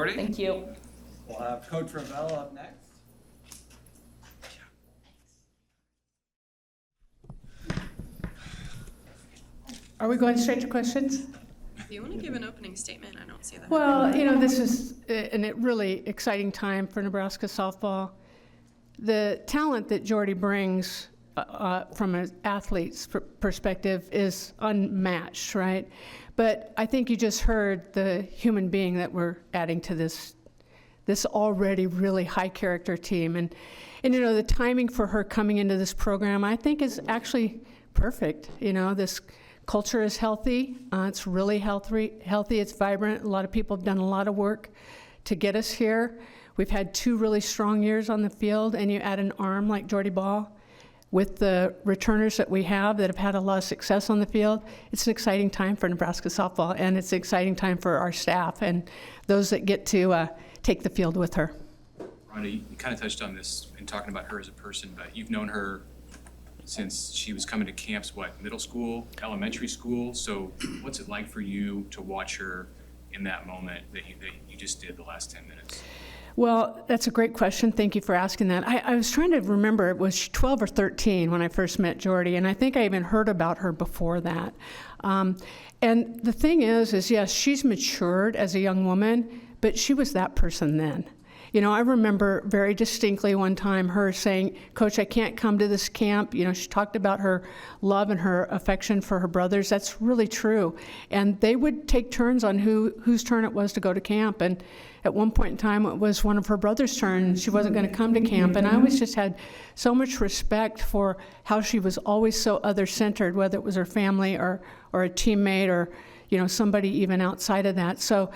Jordy. Thank you. We'll have Coach Revelle up next. Are we going straight to questions? If you want to give an opening statement, I don't see that. Well, this is a really exciting time for Nebraska softball. The talent that Jordy brings from an athlete's perspective is unmatched, right? But I think you just heard the human being that we're adding to this already really high character team. And the timing for her coming into this program, I think, is actually perfect. This culture is healthy. It's really healthy. It's vibrant. A lot of people have done a lot of work to get us here. We've had 2 really strong years on the field, and you add an arm like Jordy Bahl with the returners that we have that have had a lot of success on the field. It's an exciting time for Nebraska softball, and it's an exciting time for our staff and those that get to take the field with her. Rhonda, you kind of touched on this in talking about her as a person, but you've known her since she was coming to camps, middle school, elementary school? So what's it like for you to watch her in that moment that you just did the last 10 minutes? Well, that's a great question. Thank you for asking that. I was trying to remember, it was 12 or 13 when I first met Jordy, and I think I even heard about her before that. And the thing is yes, she's matured as a young woman, but she was that person then. I remember very distinctly one time her saying, "Coach, I can't come to this camp." She talked about her love and her affection for her brothers. That's really true. And they would take turns on whose turn it was to go to camp. And at one point in time, it was one of her brother's turns. She wasn't going to come to camp. And I always just had so much respect for how she was always so other-centered, whether it was her family or a teammate or, somebody even outside of that. So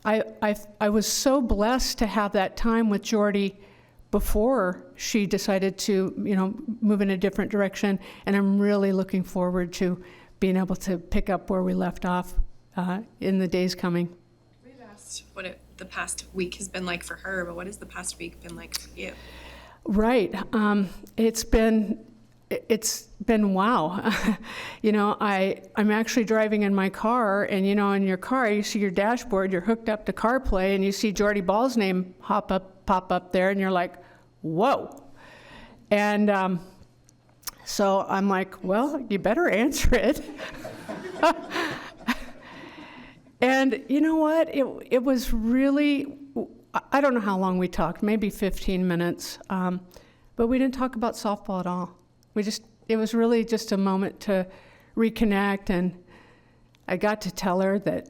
I was so blessed to have that time with Jordy before she decided to, move in a different direction, and I'm really looking forward to being able to pick up where we left off in the days coming. We've asked what the past week has been like for her, but what has the past week been like for you? Right. It's been wow. I'm actually driving in my car, and in your car you see your dashboard, you're hooked up to CarPlay, and you see Jordy Bahl's name pop up there, and you're like, whoa. And so I'm like, well, you better answer it. And you know what? It was really, I don't know how long we talked, maybe 15 minutes, but we didn't talk about softball at all. It was really just a moment to reconnect, and I got to tell her that,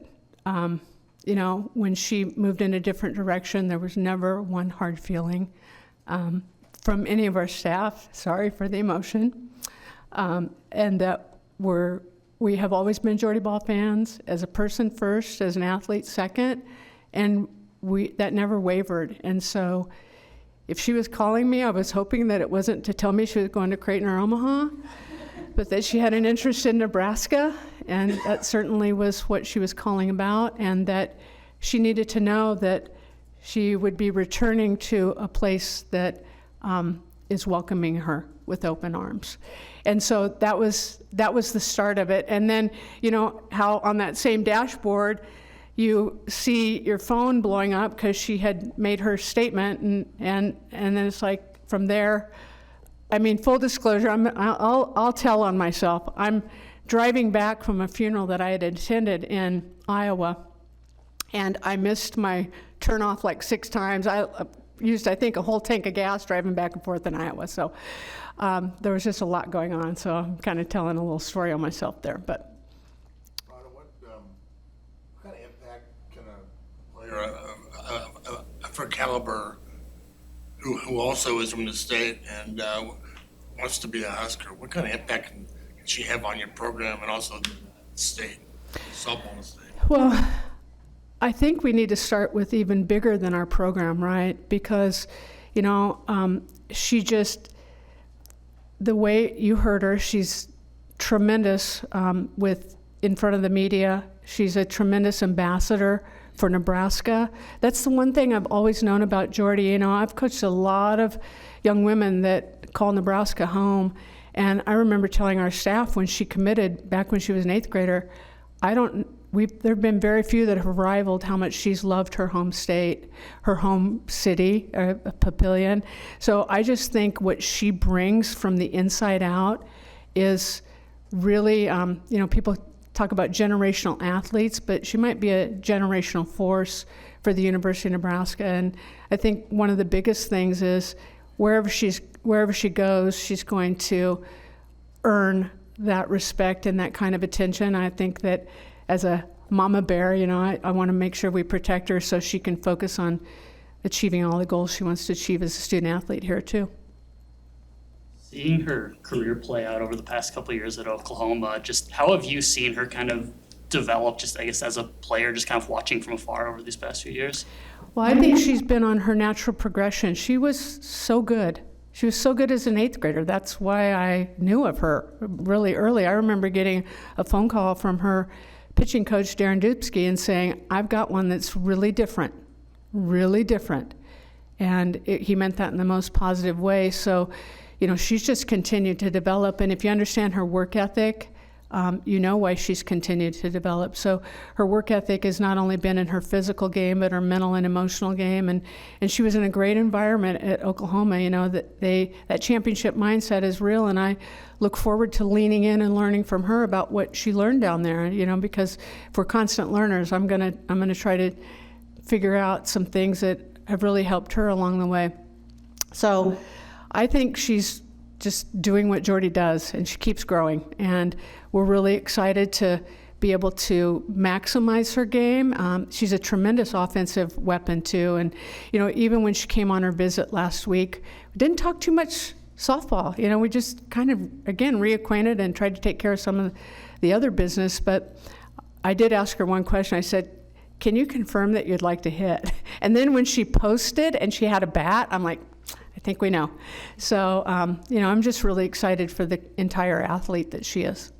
when she moved in a different direction, there was never one hard feeling from any of our staff. Sorry for the emotion. And that we have always been Jordy Bahl fans, as a person first, as an athlete second, and that never wavered. And so if she was calling me, I was hoping that it wasn't to tell me she was going to Creighton or Omaha, but that she had an interest in Nebraska, and that certainly was what she was calling about, and that she needed to know that she would be returning to a place that is welcoming her with open arms. And so that was the start of it. And then, how on that same dashboard, you see your phone blowing up because she had made her statement, and then it's like from there. Full disclosure, I'll tell on myself. I'm driving back from a funeral that I had attended in Iowa, and I missed my turnoff like 6 times. I used, I think, a whole tank of gas driving back and forth in Iowa. So there was just a lot going on. So I'm kind of telling a little story on myself there, but. What kind of impact can a player of her caliber, who also is from the state and wants to be a Husker, what kind of impact can she have on your program and also the state, softball in the state? Well, I think we need to start with even bigger than our program, right? Because, she just, the way you heard her, she's tremendous in front of the media. She's a tremendous ambassador for Nebraska. That's the one thing I've always known about Jordy. I've coached a lot of young women that call Nebraska home, and I remember telling our staff when she committed, back when she was an 8th grader, I don't there have been very few that have rivaled how much she's loved her home state, her home city, Papillion. So I just think what she brings from the inside out is really, people talk about generational athletes, but she might be a generational force for the University of Nebraska. And I think one of the biggest things is wherever she goes, she's going to earn that respect and that kind of attention. I think that as a mama bear, I want to make sure we protect her so she can focus on achieving all the goals she wants to achieve as a student athlete here too. Seeing her career play out over the past couple of years at Oklahoma, just how have you seen her kind of develop, just I guess as a player, just kind of watching from afar over these past few years? Well, I think she's been on her natural progression. She was so good. She was so good as an 8th grader. That's why I knew of her really early. I remember getting a phone call from her pitching coach, Darren Dubsky, and saying, I've got one that's really different. And he meant that in the most positive way. So, she's just continued to develop. And if you understand her work ethic, you know why she's continued to develop. So her work ethic has not only been in her physical game, but her mental and emotional game. And she was in a great environment at Oklahoma. That championship mindset is real. And I look forward to leaning in and learning from her about what she learned down there. Because if we're constant learners, I'm gonna try to figure out some things that have really helped her along the way. So I think she's just doing what Jordy does, and she keeps growing. And we're really excited to be able to maximize her game. She's a tremendous offensive weapon too. And, even when she came on her visit last week, we didn't talk too much softball. We just kind of, again, reacquainted and tried to take care of some of the other business. But I did ask her one question. I said, can you confirm that you'd like to hit? And then when she posted and she had a bat, I'm like, I think we know. So, I'm just really excited for the entire athlete that she is.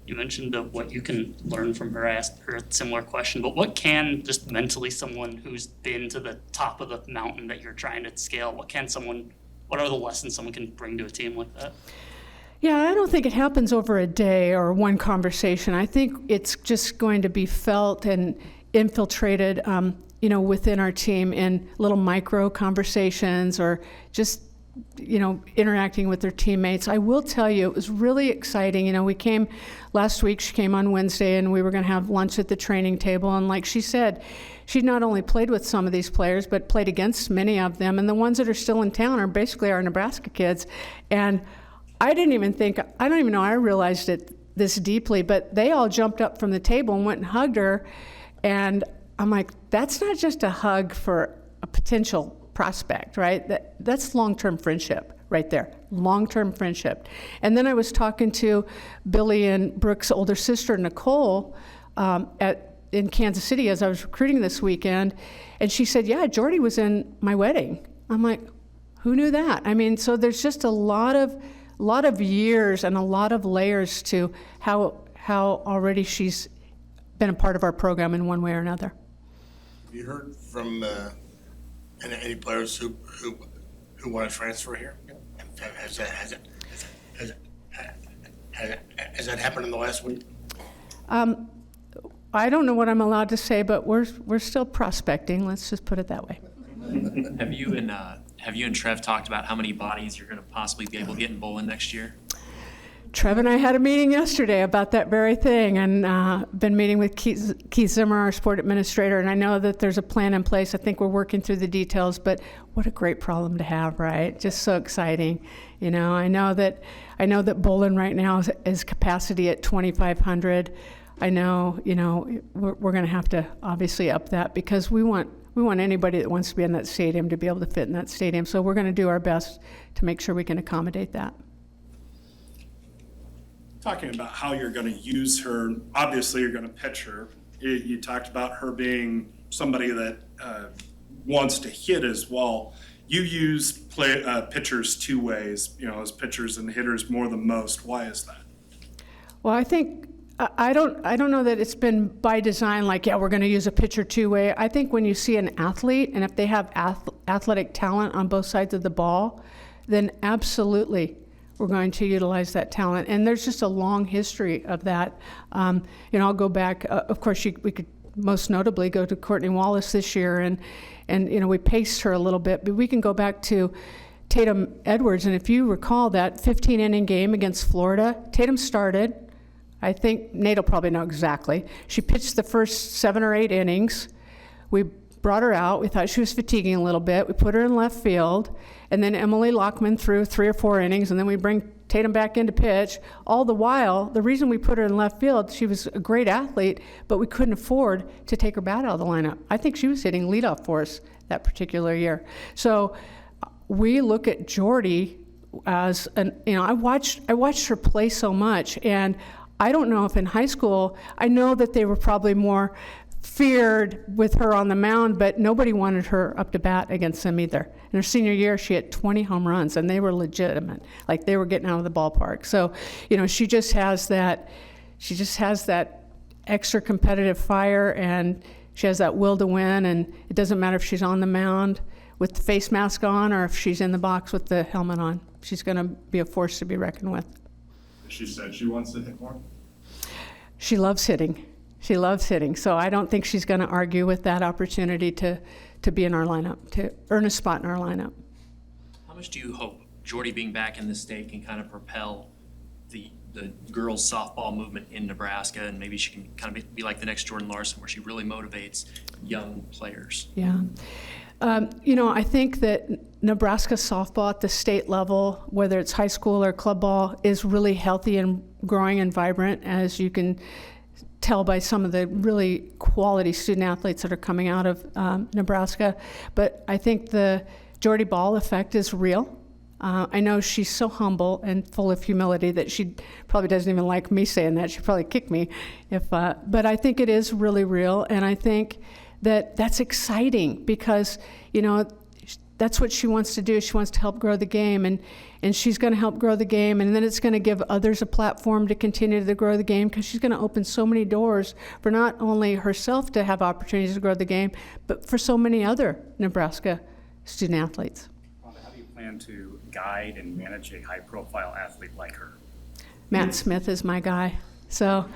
You mentioned what you can learn from her. I asked her a similar question, but what can just mentally someone who's been to the top of the mountain that you're trying to scale, what are the lessons someone can bring to a team like that? Yeah, I don't think it happens over a day or one conversation. I think it's just going to be felt and infiltrated, within our team in little micro conversations or just, interacting with their teammates. I will tell you, it was really exciting. We came last week, she came on Wednesday, and we were going to have lunch at the training table. And like she said, she not only played with some of these players, but played against many of them. And the ones that are still in town are basically our Nebraska kids. And I don't even know I realized it this deeply, but they all jumped up from the table and went and hugged her. And I'm like, that's not just a hug for a potential prospect, right? That's long-term friendship right there, long-term friendship. And then I was talking to Billy and Brooke's older sister, Nicole, in Kansas City as I was recruiting this weekend, and she said, yeah, Jordy was in my wedding. I'm like, who knew that? So there's just a lot of years and a lot of layers to how already she's been a part of our program in one way or another. Have you heard from any players who want to transfer here? Has that happened in the last week? I don't know what I'm allowed to say, but we're still prospecting. Let's just put it that way. Have you and Trev talked about how many bodies you're going to possibly be able to get in bowling next year? Trev and I had a meeting yesterday about that very thing, and been meeting with Keith Zimmer, our sport administrator, and I know that there's a plan in place. I think we're working through the details, but what a great problem to have, right? Just so exciting. I know that bowling right now is capacity at 2,500. I know, we're going to have to obviously up that because we want anybody that wants to be in that stadium to be able to fit in that stadium. So we're going to do our best to make sure we can accommodate that. Talking about how you're going to use her, obviously you're going to pitch her. You talked about her being somebody that wants to hit as well. You use pitchers two ways, as pitchers and hitters more than most. Why is that? Well, I think I don't know that it's been by design like, we're going to use a pitcher two-way. I think when you see an athlete and if they have athletic talent on both sides of the ball, then absolutely we're going to utilize that talent. And there's just a long history of that. I'll go back, of course, we could most notably go to Courtney Wallace this year, and we paced her a little bit, but we can go back to Tatum Edwards, and if you recall that 15-inning game against Florida, Tatum started. I think Nate will probably know exactly. She pitched the first 7 or 8 innings. We brought her out. We thought she was fatiguing a little bit. We put her in left field, and then Emily Lockman threw 3 or 4 innings, and then we bring Tatum back into pitch. All the while, the reason we put her in left field, she was a great athlete, but we couldn't afford to take her bat out of the lineup. I think she was hitting leadoff for us that particular year. So we look at Jordy as I watched her play so much, and I don't know if in high school, I know that they were probably more feared with her on the mound, but nobody wanted her up to bat against them either. In her senior year, she hit 20 home runs, and they were legitimate, like they were getting out of the ballpark. So, she just has that extra competitive fire, and she has that will to win, and it doesn't matter if she's on the mound with the face mask on or if she's in the box with the helmet on. She's going to be a force to be reckoned with. She said she wants to hit more. She loves hitting. She loves hitting. So I don't think she's going to argue with that opportunity to be in our lineup, to earn a spot in our lineup. How much do you hope Jordy being back in the state can kind of propel the girls softball movement in Nebraska, and maybe she can kind of be like the next Jordan Larson, where she really motivates young players? Yeah. I think that Nebraska softball at the state level, whether it's high school or club ball, is really healthy and growing and vibrant, as you can tell by some of the really quality student athletes that are coming out of Nebraska. But I think the Jordy Bahl effect is real. I know she's so humble and full of humility that she probably doesn't even like me saying that. She'd probably kick me but I think it is really real, and I think that's exciting because, that's what she wants to do. She wants to help grow the game, and she's going to help grow the game, and then it's going to give others a platform to continue to grow the game, because she's going to open so many doors for not only herself to have opportunities to grow the game, but for so many other Nebraska student athletes. Rhonda, how do you plan to guide and manage a high-profile athlete like her? Matt Smith is my guy. So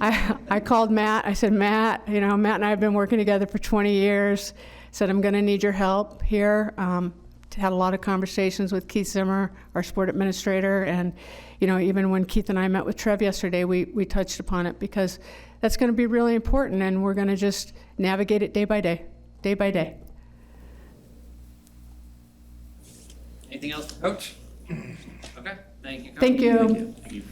I called Matt. I said, Matt, Matt and I have been working together for 20 years. Said, I'm going to need your help here. Had a lot of conversations with Keith Zimmer, our sport administrator, and even when Keith and I met with Trev yesterday, we touched upon it, because that's going to be really important, and we're going to just navigate it day by day. Anything else? Coach? Okay, thank you, Coach. Thank you. Thank you.